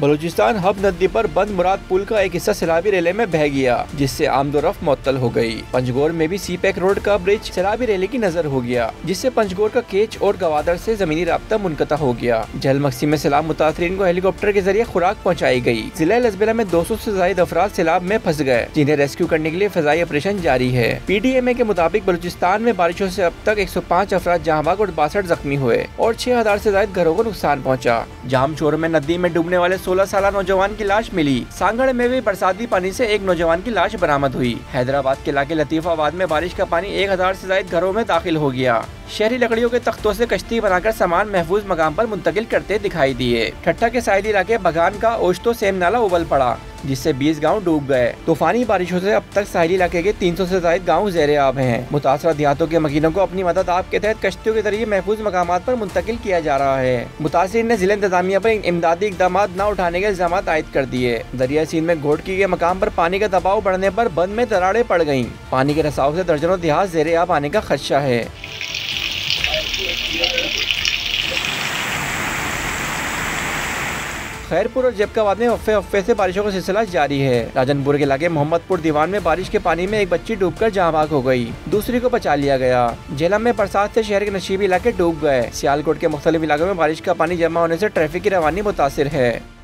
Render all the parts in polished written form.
Balochistan hub नदी पर बंद मुराद पुल का एक हिस्सा सैलाबी रैली में बह गया, जिससे आमदोरफ्त मुअत्तल हो गई। पंजगोर में भी सी पैक रोड का ब्रिज सैलाबी रैली की नजर हो गया, जिससे पंजगोर का केच और गवादर से जमीनी राब्ता मुनक़ता हो गया। जलमक्सी में सैलाब मुतासरीन को हेलीकॉप्टर के जरिए खुराक पहुँचाई गयी। जिला लजबेला में 200 से ज्यादा अफराद सैलाब में फंस गए, जिन्हें रेस्क्यू करने के लिए फजाई ऑपरेशन जारी है। PDMA के मुताबिक बलूचिस्तान में बारिशों से अब तक 105 अफराद जहाँ भाग और 62 जख्मी हुए और 6000 से ज्यादा घरों को नुकसान पहुँचा। जामचोर में नदी में डूबने वाले 16 साल नौजवान की लाश मिली। सांगड़ में भी बरसाती पानी से एक नौजवान की लाश बरामद हुई। हैदराबाद के इलाके लतीफाबाद में बारिश का पानी 1000 से ज्यादा घरों में दाखिल हो गया। शहरी लकड़ियों के तख्तों से कश्ती बनाकर सामान महफूज मकाम पर मुंतकिल करते दिखाई दिए। ठट्टा के साहिली इलाके बगान का ओश्तो सेम नाला उबल पड़ा, जिससे 20 गांव डूब गए। तूफानी बारिशों से अब तक साहिली इलाके के 300 से ज्यादा गांव ज़ेरे आब हैं। मुतासरा देहातों के मकीनों को अपनी मदद आप के तहत कश्तियों के जरिए महफूज मकामात पर मुंतकिल किया जा रहा है। मुतासिरीन ने जिला इंतजामिया पर इमदादी इकदाम न उठाने के इल्जाम आयद कर दिए। दरिया सिंध में घोटकी के मकाम पर पानी का दबाव बढ़ने पर बंद में दरारें पड़ गयी। पानी के रसाव से दर्जनों देहात ज़ेरे आब आने का खदशा है। खैरपुर और जैबकाबाद में हफ्ते से बारिशों का सिलसिला जारी है। राजनपुर के इलाके मोहम्मदपुर दीवान में बारिश के पानी में एक बच्ची डूबकर जहाँ भाग हो गई, दूसरी को बचा लिया गया। झेलम में बरसात से शहर के नशीबी इलाके डूब गए। सियालकोट के मुख्तलिफ इलाकों में बारिश का पानी जमा होने से ट्रैफिक की रवानी मुतासिर है।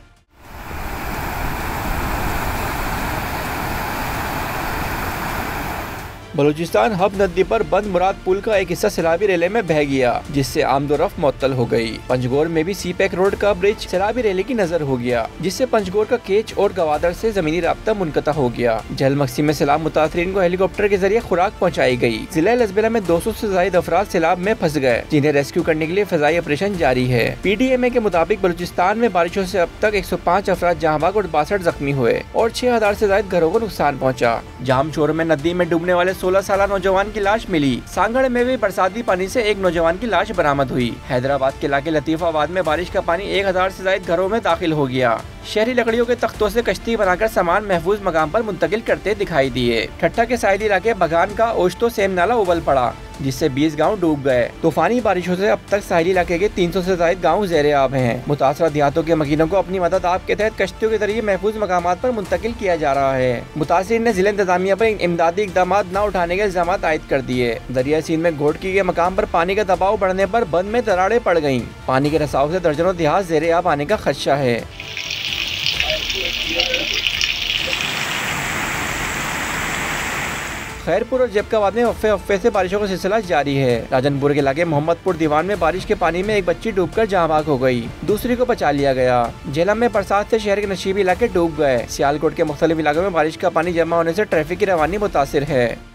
बलूचिस्तान हब नदी पर बंद मुराद पुल का एक हिस्सा सैलाबी रैली में बह गया, जिससे आमदोरफ्त मुअत्तल हो गई। पंजगोर में भी सी पैक रोड का ब्रिज सैलाबी रैली की नजर हो गया, जिससे पंजगोर का केच और गवादर से जमीनी राब्ता मुनक़ता हो गया। जलमक्सी में सैलाब मुतासरीन को हेलीकॉप्टर के जरिए खुराक पहुँचाई गयी। जिला लजबेला में 200 से ज्यादा अफराद सैलाब में फंस गए, जिन्हें रेस्क्यू करने के लिए फजाई ऑपरेशन जारी है। PDMA के मुताबिक बलूचिस्तान में बारिशों से अब तक 105 अफराद जहाँ भाग और 62 जख्मी हुए और 6000 से ज्यादा घरों को नुकसान पहुँचा। जामचोर में नदी में डूबने वाले 16 साल नौजवान की लाश मिली। सांगड़ में भी बरसाती पानी से एक नौजवान की लाश बरामद हुई। हैदराबाद के इलाके लतीफाबाद में बारिश का पानी 1000 से ज्यादा घरों में दाखिल हो गया। शहरी लकड़ियों के तख्तों से कश्ती बनाकर सामान महफूज मकाम पर मुंतकिल करते दिखाई दिए। ठट्टा के साहिली इलाके बगान का ओश्तो सेम नाला उबल पड़ा, जिससे 20 गांव डूब गए। तूफानी बारिशों से अब तक साहिली इलाके के 300 से ज्यादा गांव ज़ेरे आब हैं। मुतासरा देहातों के मकीनों को अपनी मदद आप के तहत कश्तियों के जरिए महफूज मकामात पर मुंतकिल किया जा रहा है। मुतासिरीन ने जिला इंतजामिया पर इमदादी इकदाम न उठाने के इल्जाम आयद कर दिए। दरिया सिंध में घोटकी के मकाम पर पानी का दबाव बढ़ने पर बंद में दरारें पड़ गयी। पानी के रसाव से दर्जनों देहात ज़ेरे आब आने का खदशा है। खैरपुर और जैबकाबाद में हफ्ते से बारिशों का सिलसिला जारी है। राजनपुर के इलाके मोहम्मदपुर दीवान में बारिश के पानी में एक बच्ची डूबकर जहाँ भाग हो गई, दूसरी को बचा लिया गया। झेलम में बरसात से शहर के नशीबी इलाके डूब गए। सियालकोट के मुख्तलिफ इलाकों में बारिश का पानी जमा होने से ट्रैफिक की रवानी मुतासिर है।